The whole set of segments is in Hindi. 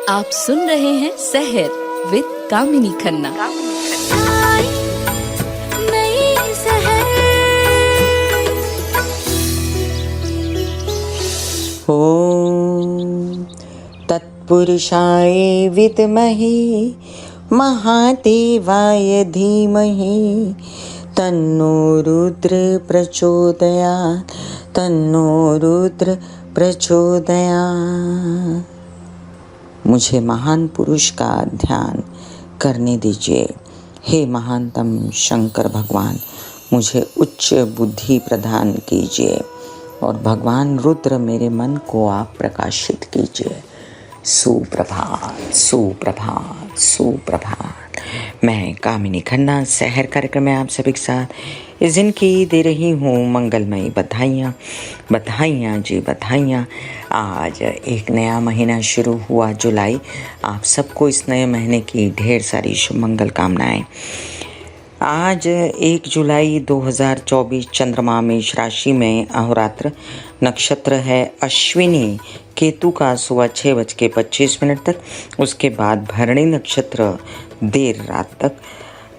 आप सुन रहे हैं सहर विद कामिनी खन्ना। ओम तत्पुरुषाय विद्महे महादेवाय धीमहि तन्नो रुद्र प्रचोदयात्। मुझे महान पुरुष का ध्यान करने दीजिए। हे महानतम शंकर भगवान, मुझे उच्च बुद्धि प्रदान कीजिए और भगवान रुद्र मेरे मन को आप प्रकाशित कीजिए। सुप्रभात सुप्रभात सुप्रभात। मैं कामिनी खन्ना सहर कार्यक्रम में आप सभी के साथ इस दिन की दे रही हूँ मंगलमयी बधाइयाँ। बधाइयाँ जी बधाइयाँ। आज एक नया महीना शुरू हुआ जुलाई। आप सबको इस नए महीने की ढेर सारी शुभ मंगल कामनाएं। आज 1 जुलाई 2024 चंद्रमा मेष राशि में अहोरात्र नक्षत्र है अश्विनी, केतु का सुबह 6:25 तक, उसके बाद भरणी नक्षत्र देर रात तक,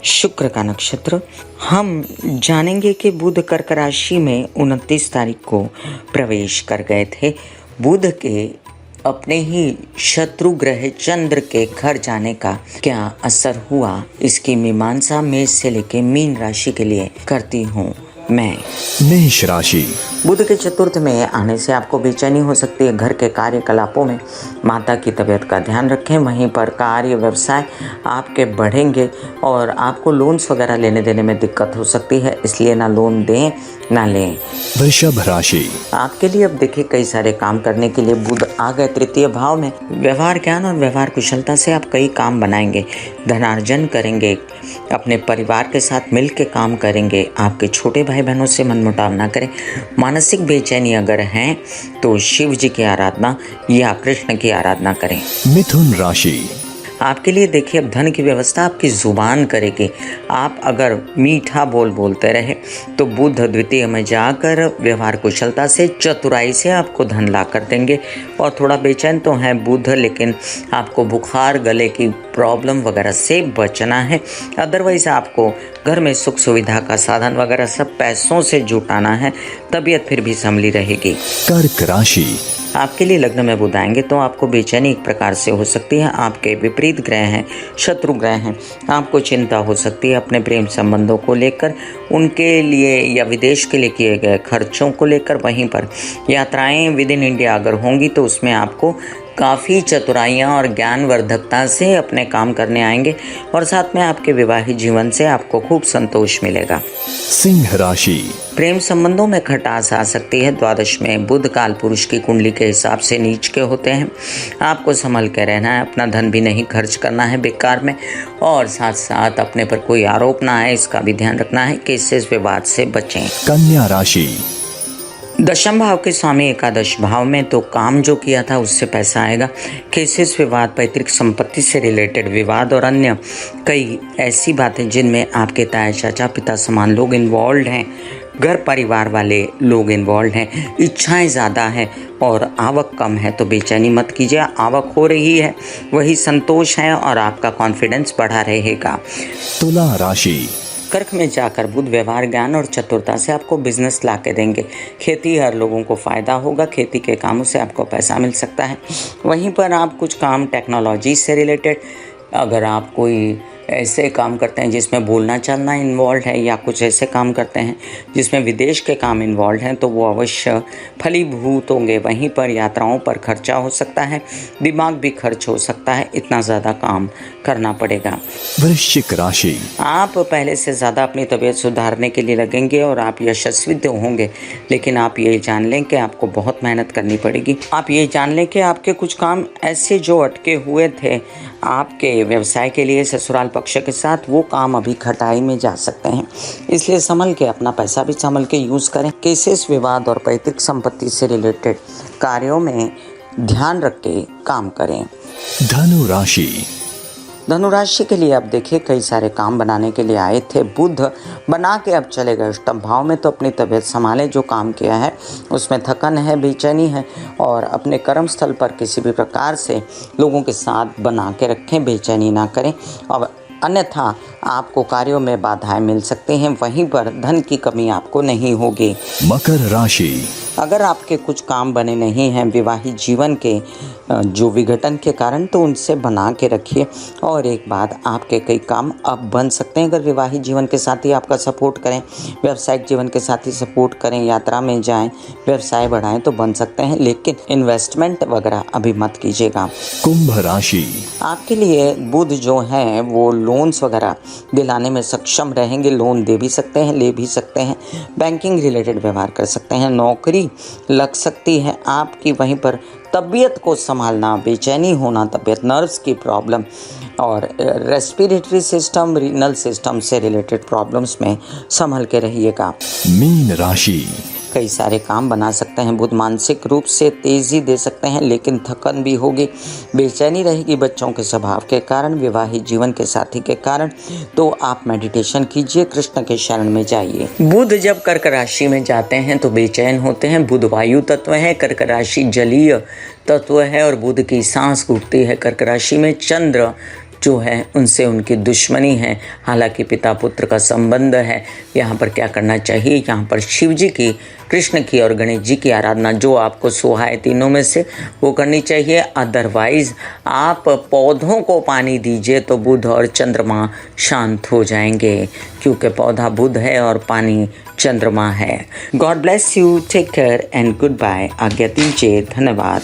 शुक्र का नक्षत्र। हम जानेंगे कि बुध कर्क राशि में 29 तारीख को प्रवेश कर गए थे। बुध के अपने ही शत्रु ग्रह चंद्र के घर जाने का क्या असर हुआ, इसकी मीमांसा मेष से लेके मीन राशि के लिए करती हूँ मैं। मेष राशि। बुध के चतुर्थ में आने से आपको बेचैनी हो सकती है। घर के कार्यकलापों में माता की तबीयत का ध्यान रखें। वहीं पर कार्य व्यवसाय आपके बढ़ेंगे और आपको लोन्स वगैरह लेने देने में दिक्कत हो सकती है, इसलिए ना लोन दें ना लें। वृषभ राशि। आपके लिए अब देखिए कई सारे काम करने के लिए बुध आ गए तृतीय भाव में। व्यवहार ज्ञान और व्यवहार कुशलता से आप कई काम बनाएंगे, धनार्जन करेंगे, अपने परिवार के साथ मिल के काम करेंगे। आपके छोटे भाई बहनों से मनमुटाव ना करें। मानसिक बेचैनी अगर है तो शिव जी की आराधना या कृष्ण की आराधना करें। मिथुन राशि। आपके लिए देखिए अब धन की व्यवस्था आपकी जुबान करेगी। आप अगर मीठा बोल बोलते रहे तो बुध द्वितीय में जाकर व्यवहार कुशलता से चतुराई से आपको धन ला कर देंगे। और थोड़ा बेचैन तो है बुध, लेकिन आपको बुखार गले की प्रॉब्लम वगैरह से बचना है। अदरवाइज आपको घर में सुख सुविधा का साधन वगैरह सब पैसों से जुटाना है। तबीयत फिर भी संभली रहेगी। कर्क राशि। आपके लिए लग्न में बुध आएंगे तो आपको बेचैनी एक प्रकार से हो सकती है। आपके विपरीत ग्रह हैं, शत्रु ग्रह हैं। आपको चिंता हो सकती है अपने प्रेम संबंधों को लेकर, उनके लिए या विदेश के लिए किए गए खर्चों को लेकर। वहीं पर यात्राएं विद इन इंडिया अगर होंगी तो उसमें आपको काफ़ी चतुराइयाँ और ज्ञानवर्धकता से अपने काम करने आएंगे और साथ में आपके विवाहित जीवन से आपको खूब संतोष मिलेगा। सिंह राशि। प्रेम संबंधों में खटास आ सकती है। द्वादश में बुध काल पुरुष की कुंडली के हिसाब से नीच के होते हैं। आपको संभल के रहना है, अपना धन भी नहीं खर्च करना है बेकार में, और साथ साथ अपने पर कोई आरोप ना आए इसका भी ध्यान रखना है। केसेस विवाद से बचें। कन्या राशि। दशम भाव के स्वामी एकादश भाव में, तो काम जो किया था उससे पैसा आएगा। केसेस विवाद, पैतृक संपत्ति से रिलेटेड विवाद और अन्य कई ऐसी बातें जिनमें आपके ताया चाचा पिता समान लोग इन्वॉल्व हैं, घर परिवार वाले लोग इन्वॉल्व हैं। इच्छाएं ज़्यादा हैं और आवक कम है तो बेचैनी मत कीजिए। आवक हो रही है वही संतोष है और आपका कॉन्फिडेंस बढ़ा रहेगा। तुला राशि। कर्क में जाकर बुध व्यवहार ज्ञान और चतुरता से आपको बिजनेस ला के देंगे। खेती हर लोगों को फ़ायदा होगा। खेती के कामों से आपको पैसा मिल सकता है। वहीं पर आप कुछ काम टेक्नोलॉजी से रिलेटेड, अगर आप कोई ऐसे काम करते हैं जिसमें बोलना चलना इन्वॉल्व है या कुछ ऐसे काम करते हैं जिसमें विदेश के काम इन्वॉल्व हैं तो वो अवश्य फलीभूत होंगे। वहीं पर यात्राओं पर खर्चा हो सकता है, दिमाग भी खर्च हो सकता है, इतना ज़्यादा काम करना पड़ेगा। वृश्चिक राशि। आप पहले से ज़्यादा अपनी तबीयत सुधारने के लिए लगेंगे और आप यशस्वी तो होंगे, लेकिन आप ये जान लें कि आपको बहुत मेहनत करनी पड़ेगी। आप ये जान लें कि आपके कुछ काम ऐसे जो अटके हुए थे आपके व्यवसाय के लिए ससुराल पक्ष के साथ, वो काम अभी खटाई में जा सकते हैं। इसलिए संभल के, अपना पैसा भी संभल के यूज़ करें। केसेस विवाद और पैतृक संपत्ति से रिलेटेड कार्यों में ध्यान रख के काम करें। धनु राशि। धनु राशि के लिए अब देखिए कई सारे काम बनाने के लिए आए थे, बुध बना के अब चले गए अष्टम भाव में, तो अपनी तबीयत संभालें। जो काम किया है उसमें थकन है, बेचैनी है, और अपने कर्म स्थल पर किसी भी प्रकार से लोगों के साथ बना के रखें, बेचैनी ना करें, और अन्यथा आपको कार्यों में बाधाएं मिल सकती हैं। वहीं पर धन की कमी आपको नहीं होगी। मकर राशि। अगर आपके कुछ काम बने नहीं हैं विवाहित जीवन के जो विघटन के कारण, तो उनसे बना के रखिए। और एक बात, आपके कई काम अब बन सकते हैं अगर विवाहित जीवन के साथी आपका सपोर्ट करें, व्यावसायिक जीवन के साथी सपोर्ट करें, यात्रा में जाएं, व्यवसाय बढ़ाएं तो बन सकते हैं, लेकिन इन्वेस्टमेंट वगैरह अभी मत कीजिएगा। कुंभ राशि। आपके लिए बुध जो है वो लोन्स वगैरह दिलाने में सक्षम रहेंगे। लोन दे भी सकते हैं, ले भी सकते हैं, बैंकिंग रिलेटेड व्यवहार कर सकते हैं, नौकरी लग सकती है आपकी। वहीं पर तबीयत को संभालना, बेचैनी होना, तबीयत, नर्व्स की प्रॉब्लम और रेस्पिरेटरी सिस्टम, रीनल सिस्टम से रिलेटेड प्रॉब्लम्स में संभल के रहिएगा। मीन राशि। कई सारे काम बना सकते हैं बुध, मानसिक रूप से तेज़ी दे सकते हैं, लेकिन थकन भी होगी, बेचैनी रहेगी बच्चों के स्वभाव के कारण, विवाहित जीवन के साथी के कारण। तो आप मेडिटेशन कीजिए, कृष्ण के शरण में जाइए। बुध जब कर्क राशि में जाते हैं तो बेचैन होते हैं। बुध वायु तत्व है, कर्क राशि जलीय तत्व है, और बुध की सांस घुटती है कर्क राशि में। चंद्र जो है उनसे उनकी दुश्मनी है, हालांकि पिता पुत्र का संबंध है। यहाँ पर क्या करना चाहिए, यहाँ पर शिव जी की, कृष्ण की और गणेश जी की आराधना जो आपको सुहाए तीनों में से वो करनी चाहिए। अदरवाइज आप पौधों को पानी दीजिए तो बुध और चंद्रमा शांत हो जाएंगे, क्योंकि पौधा बुध है और पानी चंद्रमा है। God bless you, take care and goodbye. आज्ञा दीजिए, धन्यवाद।